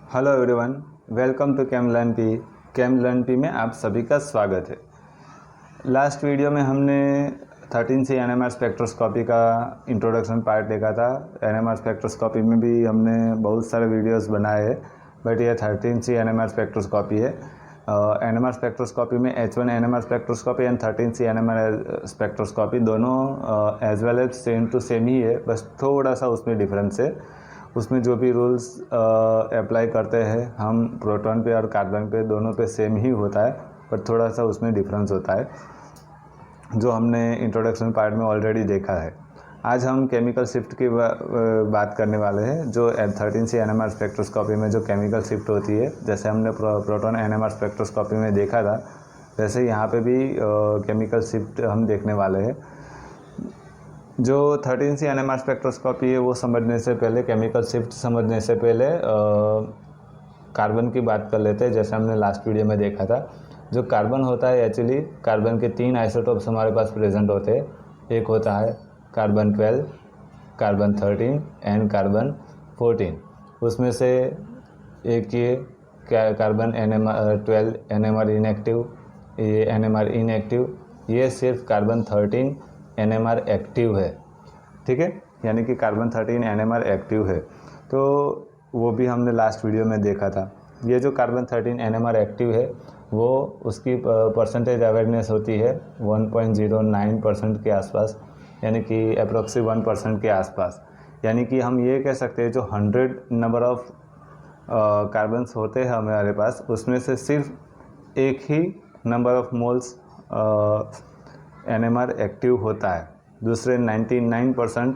Hello everyone, welcome to chem learn P में आप सभी का स्वागत है। लास्ट वीडियो में हमने 13C एनएमआर स्पेक्ट्रोस्कोपी का इंट्रोडक्शन पार्ट देखा था। एनएमआर स्पेक्ट्रोस्कोपी में भी हमने बहुत सारे वीडियोस बनाए हैं, बट ये 13C एनएमआर स्पेक्ट्रोस्कोपी है। एनएमआर स्पेक्ट्रोस्कोपी में H1 NMR spectroscopy and 13C NMR spectroscopy दोनों as well as same to same ही है, बस थोड़ा सा उसमें डिफरेंस है। उसमें जो भी रूल्स अप्लाई करते हैं हम प्रोटॉन पे और कार्बन पे, दोनों पे सेम ही होता है, पर थोड़ा सा उसमें डिफरेंस होता है जो हमने इंट्रोडक्शन पार्ट में ऑलरेडी देखा है। आज हम केमिकल शिफ्ट की बात करने वाले हैं। जो 13C एनएमआर स्पेक्ट्रोस्कोपी में जो केमिकल शिफ्ट होती है, जैसे हमने प्रोटॉन एनएमआर स्पेक्ट्रोस्कोपी में देखा था, वैसे यहाँ पे भी केमिकल शिफ्ट हम देखने वाले हैं। जो 13C एनएमआर स्पेक्ट्रोस्कोपी है वो समझने से पहले, केमिकल शिफ्ट समझने से पहले कार्बन की बात कर लेते हैं। जैसे हमने लास्ट वीडियो में देखा था, जो कार्बन होता है, एक्चुअली कार्बन के 3 आइसोटोप्स हमारे पास प्रेजेंट होते हैं। एक होता है कार्बन 12, कार्बन 13 एंड कार्बन 14। उसमें से एक ये कार्बन NMR12 NMR इनएक्टिव, ये NMR इनएक्टिव, ये सिर्फ कार्बन 13 NMR एक्टिव है। ठीक है, यानी कि कार्बन 13 NMR एक्टिव है, तो वो भी हमने लास्ट वीडियो में देखा था। ये जो कार्बन 13 NMR एक्टिव है, वो उसकी परसेंटेज अवेयरनेस होती है 1.09% के आसपास, यानी कि अप्रोक्सी 1% के आसपास। यानी कि हम ये कह सकते हैं जो 100 नंबर ऑफ कार्बन्स होते हैं हमारे पास, उसमें से सिर्फ एक ही number of moles NMR active होता है। दूसरे 99%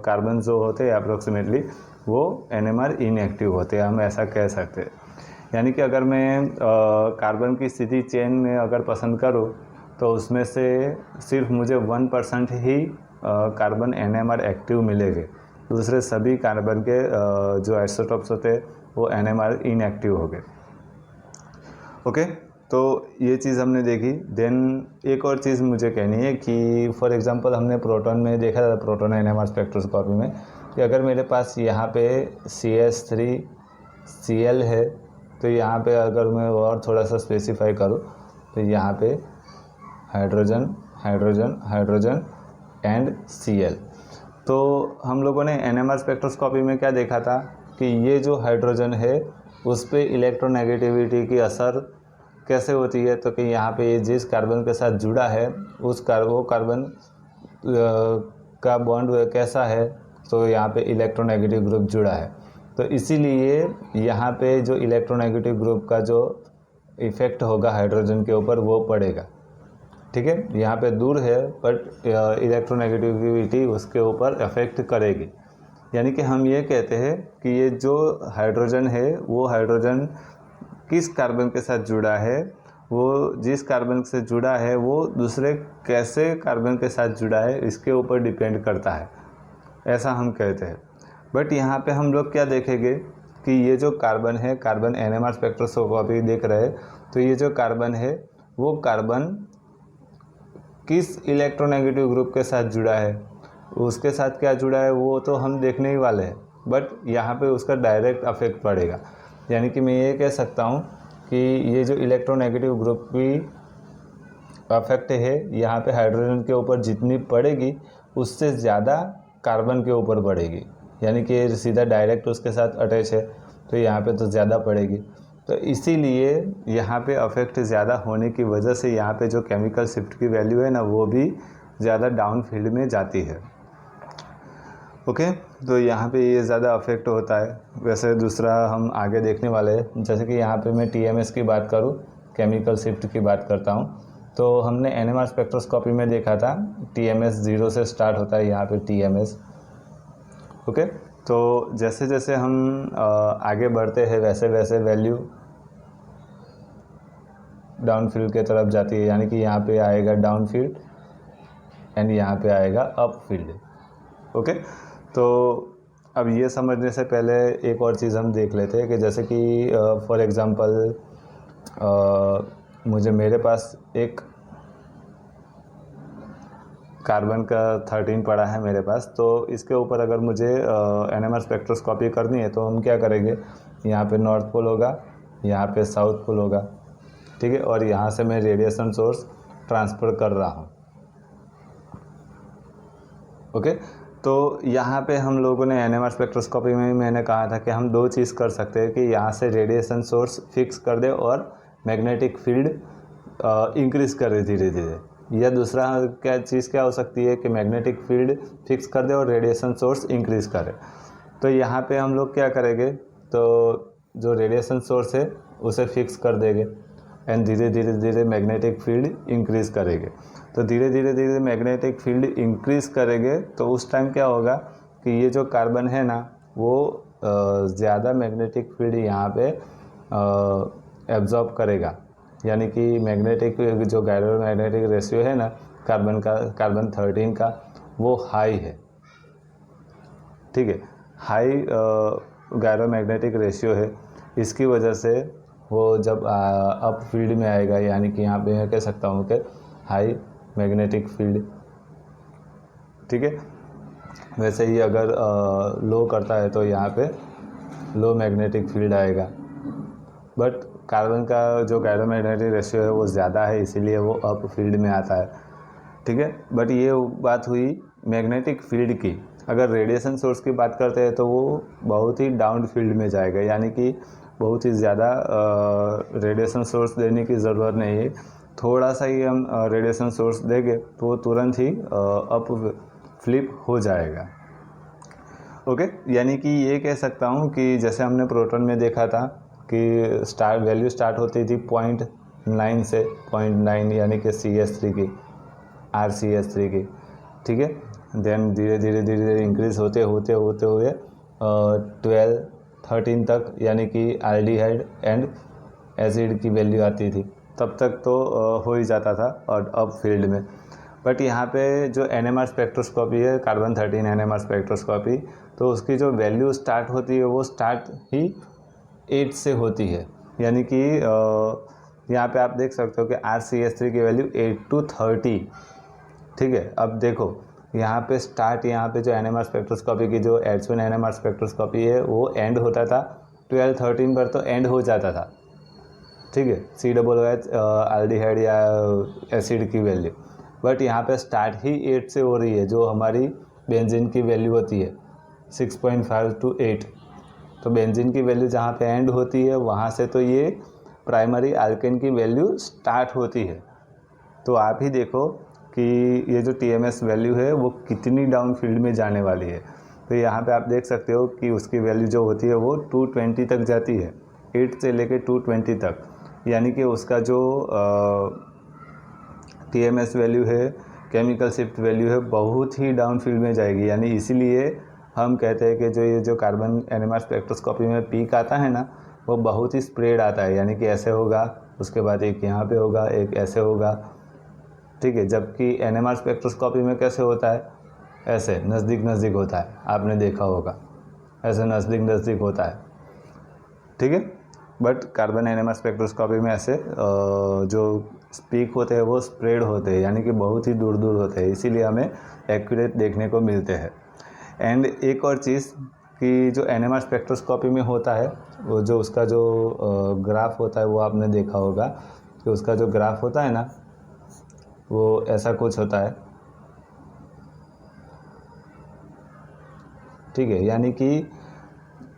कार्बन जो होते हैं अप्रोक्सीमेटली, वो NMR इनएक्टिव होते हैं, हम ऐसा कह सकते हैं। यानी कि अगर मैं कार्बन की सीधी चेन में अगर पसंद करूँ, तो उसमें से सिर्फ मुझे 1% ही कार्बन NMR एक्टिव मिलेंगे। दूसरे सभी कार्बन के जो आइसोटोप्स होते हैं वो NMR इनएक्टिव हो गए। ओके, तो ये चीज़ हमने देखी। देन एक और चीज़ मुझे कहनी है कि फॉर एग्जांपल हमने प्रोटॉन में देखा था, प्रोटॉन एनएमआर स्पेक्ट्रोस्कोपी में, कि अगर मेरे पास यहाँ पे CH3Cl है, तो यहाँ पे अगर मैं और थोड़ा सा स्पेसिफाई करूँ, तो यहाँ पे hydrogen hydrogen hydrogen and Cl। तो हम लोगों ने एनएमआर स्पेक्ट्रोस्कोपी में क्या देखा था कि ये जो हाइड्रोजन है उस पर इलेक्ट्रोनेगेटिविटी की असर कैसे होती है। तो कि यहाँ पे ये जिस कार्बन के साथ जुड़ा है वो कार्बन का बॉन्ड कैसा है, तो यहाँ पे इलेक्ट्रोनेगेटिव ग्रुप जुड़ा है, तो इसीलिए यहाँ पे जो इलेक्ट्रोनेगेटिव ग्रुप का जो इफ़ेक्ट होगा हाइड्रोजन के ऊपर वो पड़ेगा। ठीक है, यहाँ पे दूर है बट इलेक्ट्रोनेगेटिविटी उसके ऊपर अफेक्ट करेगी। यानी कि हम ये कहते हैं कि ये जो हाइड्रोजन है वो हाइड्रोजन किस कार्बन के साथ जुड़ा है, वो जिस कार्बन से जुड़ा है वो दूसरे कैसे कार्बन के साथ जुड़ा है, इसके ऊपर डिपेंड करता है, ऐसा हम कहते हैं। बट यहाँ पे हम लोग क्या देखेंगे कि ये जो कार्बन है, कार्बन एनएमआर स्पेक्ट्रोस्कोपी देख रहे हैं, तो ये जो कार्बन है वो कार्बन किस इलेक्ट्रोनेगेटिव ग्रुप के साथ जुड़ा है, उसके साथ क्या जुड़ा है वो तो हम देखने ही वाले हैं, बट यहाँ पे उसका डायरेक्ट अफेक्ट पड़ेगा। यानी कि मैं ये कह सकता हूँ कि ये जो इलेक्ट्रोनेगेटिव ग्रुप की अफेक्ट है यहाँ पे हाइड्रोजन के ऊपर जितनी पड़ेगी उससे ज़्यादा कार्बन के ऊपर पड़ेगी। यानी कि सीधा डायरेक्ट उसके साथ अटैच है, तो यहाँ पे तो ज़्यादा पड़ेगी। तो इसीलिए यहाँ पे अफेक्ट ज़्यादा होने की वजह से यहाँ पे जो केमिकल शिफ्ट की वैल्यू है ना, वो भी ज़्यादा डाउन फील्ड में जाती है। ओके, तो यहाँ पे ये ज़्यादा अफेक्ट होता है। वैसे दूसरा हम आगे देखने वाले हैं, जैसे कि यहाँ पे मैं TMS की बात करूँ, केमिकल शिफ्ट की बात करता हूँ, तो हमने NMR स्पेक्ट्रोस्कोपी में देखा था TMS 0 से स्टार्ट होता है, यहाँ पे TMS। ओके, तो जैसे जैसे हम आगे बढ़ते हैं वैसे वैसे वैल्यू डाउन फील्ड के तरफ जाती है। यानी कि यहाँ पे आएगा डाउन फील्ड एंड यहाँ पे आएगा अप फील्ड। ओके, तो अब ये समझने से पहले एक और चीज़ हम देख लेते हैं कि जैसे कि फॉर एग्ज़ाम्पल मेरे पास एक कार्बन का 13 पड़ा है मेरे पास, तो इसके ऊपर अगर मुझे NMR स्पेक्ट्रोस्कोपी करनी है तो हम क्या करेंगे, यहाँ पे नॉर्थ पोल होगा, यहाँ पे साउथ पोल होगा, ठीक है। और यहाँ से मैं रेडिएशन सोर्स ट्रांसफ़र कर रहा हूँ, ओके। तो यहाँ पे हम लोगों ने NMR स्पेक्ट्रोस्कोपी में मैंने कहा था कि हम दो चीज़ कर सकते हैं कि यहाँ से रेडिएशन सोर्स फिक्स कर दे और मैग्नेटिक फील्ड इंक्रीज़ कर दे धीरे धीरे, या दूसरा क्या हो सकती है कि मैग्नेटिक फील्ड फिक्स कर दे और रेडिएशन सोर्स इंक्रीज़ करे। तो यहाँ पे हम लोग क्या करेंगे, तो जो रेडिएशन सोर्स है उसे फिक्स कर देंगे एंड धीरे धीरे मैग्नेटिक फील्ड इंक्रीज़ करेंगे। तो धीरे मैग्नेटिक फील्ड इंक्रीज़ करेंगे तो उस टाइम क्या होगा कि ये जो कार्बन है ना वो ज़्यादा मैग्नेटिक फील्ड यहाँ पे एब्जॉर्ब करेगा, यानी कि मैग्नेटिक जो गायरो मैग्नेटिक रेशियो है ना कार्बन 13 का वो हाई है, ठीक है। हाई गायरो मैग्नेटिक रेशियो है, इसकी वजह से वो जब अप फील्ड में आएगा, यानी कि यहाँ पे मैं कह सकता हूँ कि हाई मैग्नेटिक फील्ड, ठीक है। वैसे ही अगर लो करता है तो यहाँ पे लो मैग्नेटिक फील्ड आएगा, बट कार्बन का जो गायरो मैग्नेटिक रेशियो है वो ज़्यादा है, इसीलिए वो अप फील्ड में आता है, ठीक है। बट ये बात हुई मैग्नेटिक फील्ड की। अगर रेडिएशन सोर्स की बात करते हैं तो वो बहुत ही डाउन फील्ड में जाएगा, यानी कि बहुत ही ज़्यादा रेडिएशन सोर्स देने की ज़रूरत नहीं है, थोड़ा सा ही हम रेडिएशन सोर्स देंगे तो वो तुरंत ही अप फ्लिप हो जाएगा, ओके। यानी कि ये कह सकता हूँ कि जैसे हमने प्रोटॉन में देखा था कि वैल्यू स्टार्ट होती थी 0.9 से 0.9 यानी कि CS3 की, RCS3 की, ठीक है। देन धीरे धीरे इंक्रीज़ होते हुए 12-13 तक, यानी कि एल्डिहाइड एंड एसिड की वैल्यू आती थी, तब तक तो हो ही जाता था और अप फील्ड में। बट यहाँ पे जो NMR स्पेक्ट्रोस्कोपी है, कार्बन 13 NMR स्पेक्ट्रोस्कोपी, तो उसकी जो वैल्यू स्टार्ट होती है वो स्टार्ट ही 8 से होती है, यानी कि यहाँ पे आप देख सकते हो कि RCS3 की वैल्यू 8 to 30, ठीक है। अब देखो यहाँ पे स्टार्ट, यहाँ पे जो NMR स्पेक्ट्रोस्कोपी की जो H1 NMR स्पेक्ट्रोस्कोपी है वो एंड होता था 12-13 पर, तो एंड हो जाता था, ठीक है, COOH एल्डिहाइड या एसिड की वैल्यू। बट यहाँ पे स्टार्ट ही 8 से हो रही है, जो हमारी बेंजीन की वैल्यू होती है 6.5 to 8। तो बेंजीन की वैल्यू जहाँ पे एंड होती है वहाँ से तो ये प्राइमरी अल्केन की वैल्यू स्टार्ट होती है। तो आप ही देखो कि ये जो TMS वैल्यू है वो कितनी डाउन फील्ड में जाने वाली है। तो यहाँ पे आप देख सकते हो कि उसकी वैल्यू जो होती है वो 220 तक जाती है, 8 से लेके 220 तक, यानी कि उसका जो TMS वैल्यू है, केमिकल शिफ्ट वैल्यू है, बहुत ही डाउन फील्ड में जाएगी। यानी इसीलिए हम कहते हैं कि जो कार्बन NMR स्पेक्ट्रोस्कोपी में पीक आता है ना वो बहुत ही स्प्रेड आता है, यानी कि ऐसे होगा, उसके बाद एक यहाँ पे होगा, एक ऐसे होगा, ठीक है। जबकि NMR स्पेक्ट्रोस्कोपी में कैसे होता है, ऐसे नज़दीक होता है, आपने देखा होगा, ऐसे नज़दीक होता है, ठीक है। बट कार्बन NMR स्पेक्ट्रोस्कोपी में ऐसे जो पीक होते हैं वो स्प्रेड होते हैं, यानी कि बहुत ही दूर होते हैं, इसीलिए हमें एक्यूरेट देखने को मिलते हैं। एंड एक और चीज़ कि जो NMR स्पेक्ट्रोस्कोपी में होता है वो जो उसका जो ग्राफ होता है वो आपने देखा होगा कि उसका जो ग्राफ होता है ना वो ऐसा कुछ होता है, ठीक है। यानी कि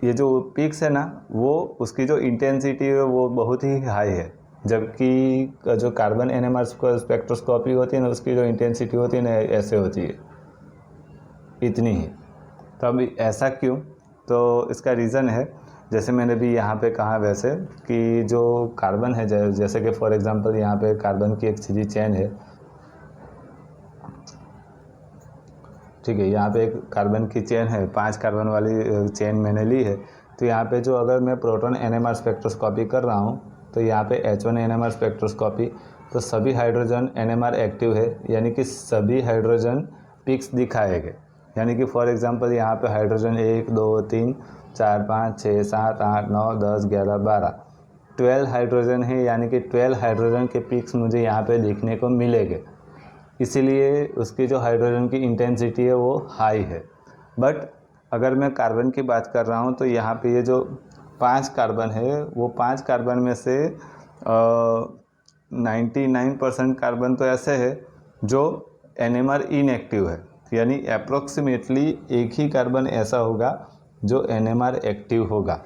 ये जो पिक्स है ना वो उसकी जो इंटेंसिटी है वो बहुत ही हाई है, जबकि जो कार्बन NMR स्पेक्ट्रोस्कोपी होती है ना उसकी जो इंटेंसिटी होती है ना ऐसे होती है, इतनी ही। तो अब ऐसा क्यों, तो इसका रीज़न है, जैसे मैंने भी यहाँ पे कहा वैसे कि जो कार्बन है जैसे कि फॉर एग्जांपल यहाँ पे कार्बन की एक सीधी चेन है, ठीक है। यहाँ पे एक कार्बन की चेन है, 5 कार्बन वाली चेन मैंने ली है। तो यहाँ पे जो अगर मैं प्रोटॉन NMR स्पेक्ट्रोस्कोपी कर रहा हूँ तो यहाँ पे H1 NMR स्पेक्ट्रोस्कोपी, तो सभी हाइड्रोजन NMR एक्टिव है, यानी कि सभी हाइड्रोजन पिक्स दिखाएंगे। यानी कि फॉर एग्जांपल यहाँ पे हाइड्रोजन 1 2 3 4 5 6 7 8 9 10 11 12 12 हाइड्रोजन है, यानी कि 12 हाइड्रोजन के पिक्स मुझे यहाँ पे देखने को मिलेंगे, इसीलिए उसकी जो हाइड्रोजन की इंटेंसिटी है वो हाई है। बट अगर मैं कार्बन की बात कर रहा हूँ तो यहाँ पे ये जो 5 कार्बन है, वो 5 कार्बन में से 99% कार्बन तो ऐसे है जो NMR इनएक्टिव है, यानी अप्रोक्सीमेटली एक ही कार्बन ऐसा होगा जो NMR एक्टिव होगा,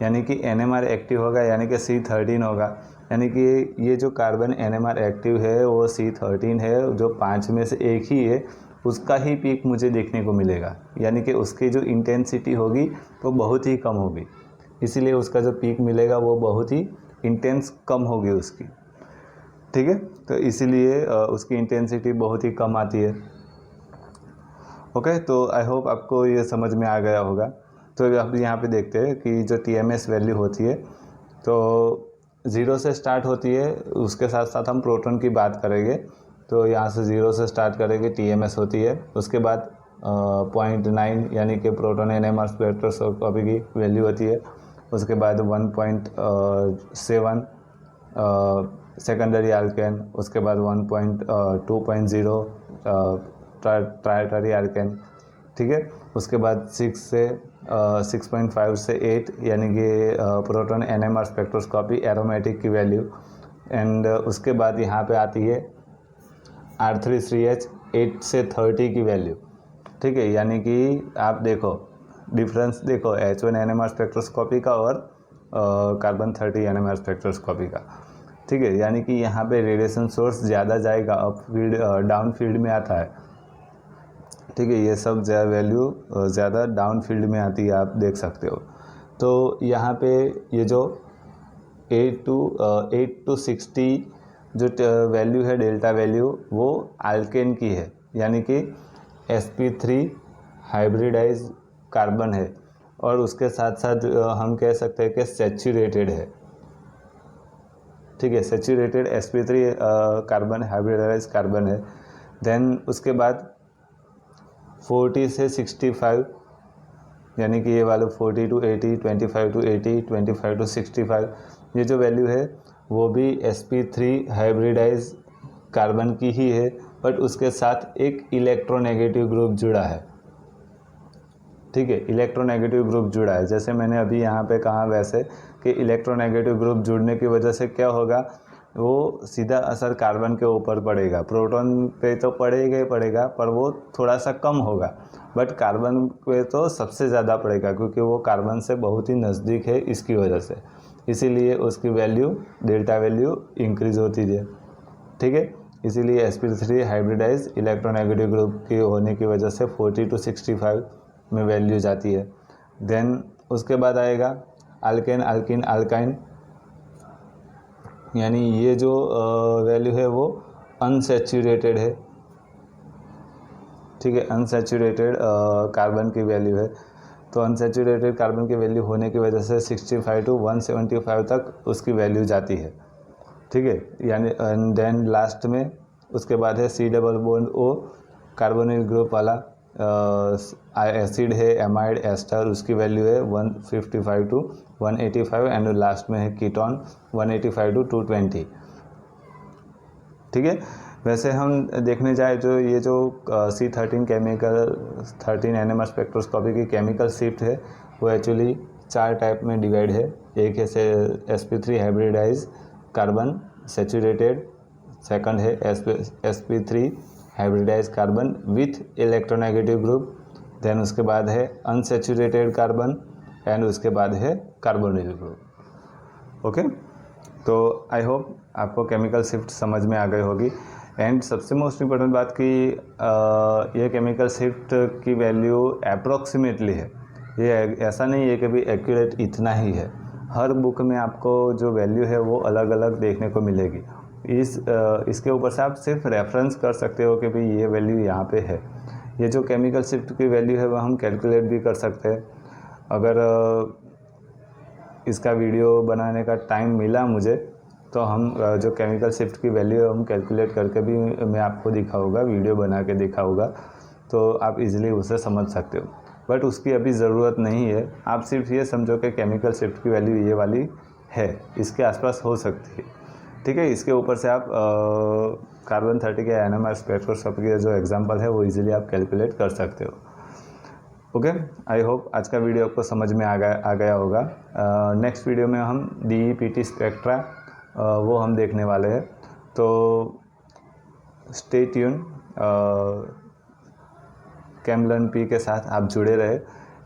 यानी कि NMR एक्टिव होगा यानी कि C13 होगा, यानी कि ये जो कार्बन NMR एक्टिव है वो C13 है, जो 5 में से एक ही है, उसका ही पीक मुझे देखने को मिलेगा, यानी कि उसकी जो इंटेंसिटी होगी वो बहुत ही कम होगी, इसीलिए उसका जो पीक मिलेगा वो बहुत ही इंटेंस कम होगी उसकी। ठीक है, तो इसीलिए उसकी इंटेंसिटी बहुत ही कम आती है। ओके, तो आई होप आपको ये समझ में आ गया होगा। तो अब यहाँ पे देखते हैं कि जो TMS वैल्यू होती है तो 0 से स्टार्ट होती है, उसके साथ साथ हम प्रोटॉन की बात करेंगे। तो यहाँ से 0 से स्टार्ट करेंगे, TMS होती है, उसके बाद 0.9 यानी कि प्रोटॉन NMR स्पेक्ट्रोस्कोपी की वैल्यू होती है, उसके बाद 1.7 सेकेंडरी एल्केन, उसके बाद 2.0 ट्राइटरी एल्केन। ठीक है, उसके बाद 6.5 से 8 यानी कि प्रोटॉन NMR स्पेक्ट्रोस्कोपी एरोमेटिक की वैल्यू, एंड उसके बाद यहाँ पे आती है R3CH 8 से 30 की वैल्यू। ठीक है, यानी कि आप देखो डिफरेंस देखो H1 NMR स्पेक्ट्रोस्कोपी का और कार्बन 30 NMR स्पेक्ट्रोस्कोपी का। ठीक है, यानी कि यहाँ पे रेडिएशन सोर्स ज़्यादा जाएगा, अप फील्ड डाउन फील्ड में आता है। ठीक है, ये सब वैल्यू ज़्यादा डाउन फील्ड में आती है, आप देख सकते हो। तो यहाँ पे ये जो 8 to 60 जो वैल्यू है, डेल्टा वैल्यू, वो अल्केन की है, यानी कि sp3 हाइब्रिडाइज कार्बन है, और उसके साथ साथ हम कह सकते हैं कि सैचुरेटेड है। ठीक है, saturated sp3 carbon hybridize carbon है। देन उसके बाद 40 से 65 यानी कि ये वाले 40 to 80, 25 to 80, 25 to 65, ये जो वैल्यू है वो भी sp3 हाइब्रिडाइज कार्बन की ही है, बट उसके साथ एक इलेक्ट्रोनेगेटिव ग्रुप जुड़ा है। ठीक है, इलेक्ट्रोनेगेटिव ग्रुप जुड़ा है, जैसे मैंने अभी यहाँ पे कहा वैसे कि इलेक्ट्रोनेगेटिव ग्रुप जुड़ने की वजह से क्या होगा, वो सीधा असर कार्बन के ऊपर पड़ेगा, प्रोटॉन पे तो पड़ेगा ही पड़ेगा, पर वो थोड़ा सा कम होगा, बट कार्बन पे तो सबसे ज़्यादा पड़ेगा, क्योंकि वो कार्बन से बहुत ही नज़दीक है इसकी वजह से, इसीलिए उसकी वैल्यू डेल्टा वैल्यू इंक्रीज होती है। ठीक है, इसीलिए sp3 हाइब्रिडाइज इलेक्ट्रोनेगेटिव ग्रुप की होने की वजह से 40 to 65 में वैल्यू जाती है। देन उसके बाद आएगा अल्केन, अल्किन, अल्काइन, यानी ये जो वैल्यू है वो अनसैचुरेटेड है। ठीक है, अनसैचुरेटेड कार्बन की वैल्यू है, तो अनसैचुरेटेड कार्बन की वैल्यू होने की वजह से 65 to 175 तक उसकी वैल्यू जाती है। ठीक है, यानी एंड देन लास्ट में उसके बाद है C+O कार्बोनिल ग्रुप वाला एसिड है, एमाइड एस्टर, उसकी वैल्यू है 155 to 185, एंड लास्ट में है कीटोन 185 to 220। ठीक है, वैसे हम देखने जाए जो ये जो C13 केमिकल 13 NMR स्पेक्ट्रोस्कोपी की केमिकल शिफ्ट है वो एक्चुअली 4 टाइप में डिवाइड है। एक है sp3 hybridize carbon saturated, second है sp3 hybridize carbon with electronegative group, then उसके बाद है अनसैचुरेटेड कार्बन, एंड उसके बाद है कार्बोनिल ग्रुप। ओके, तो आई होप आपको केमिकल शिफ्ट समझ में आ गई होगी। एंड सबसे मोस्ट इम्पोर्टेंट बात कि ये केमिकल शिफ्ट की वैल्यू अप्रोक्सीमेटली है, ये ऐसा नहीं है कि भी एक्यूरेट इतना ही है, हर बुक में आपको जो वैल्यू है वो अलग अलग देखने को मिलेगी। इसके ऊपर से आप सिर्फ रेफरेंस कर सकते हो कि भाई ये वैल्यू यहाँ पे है। ये जो केमिकल शिफ्ट की वैल्यू है वह हम कैलकुलेट भी कर सकते हैं, अगर इसका वीडियो बनाने का टाइम मिला मुझे तो हम जो केमिकल शिफ्ट की वैल्यू है हम कैलकुलेट करके भी मैं आपको दिखाऊंगा, वीडियो बना के दिखाऊंगा, तो आप इजीली उसे समझ सकते हो, बट उसकी अभी ज़रूरत नहीं है। आप सिर्फ ये समझो कि केमिकल शिफ्ट की वैल्यू ये वाली है, इसके आसपास हो सकती है। ठीक है, इसके ऊपर से आप कार्बन 30 के NMR स्पेक्ट्रोस्कोपी का जो एग्जांपल है वो इजीली आप कैलकुलेट कर सकते हो। ओके, आई होप आज का वीडियो आपको समझ में आ गया होगा। नेक्स्ट वीडियो में हम DEPT स्पेक्ट्रा वो हम देखने वाले हैं, तो स्टे ट्यून। कैमलन पी के साथ आप जुड़े रहे।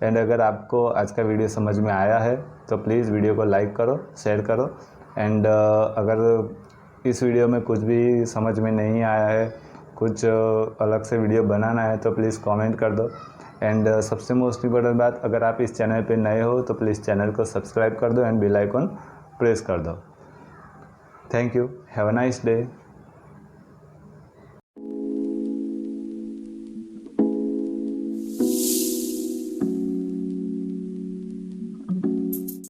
एंड अगर आपको आज का वीडियो समझ में आया है तो प्लीज़ वीडियो को लाइक करो, शेयर करो। एंड अगर इस वीडियो में कुछ भी समझ में नहीं आया है, कुछ अलग से वीडियो बनाना है तो प्लीज़ कमेंट कर दो। एंड सबसे मोस्ट इम्पोर्टेंट बात, अगर आप इस चैनल पे नए हो तो प्लीज़ चैनल को सब्सक्राइब कर दो एंड बेल आइकन प्रेस कर दो। Thank you, have a nice day.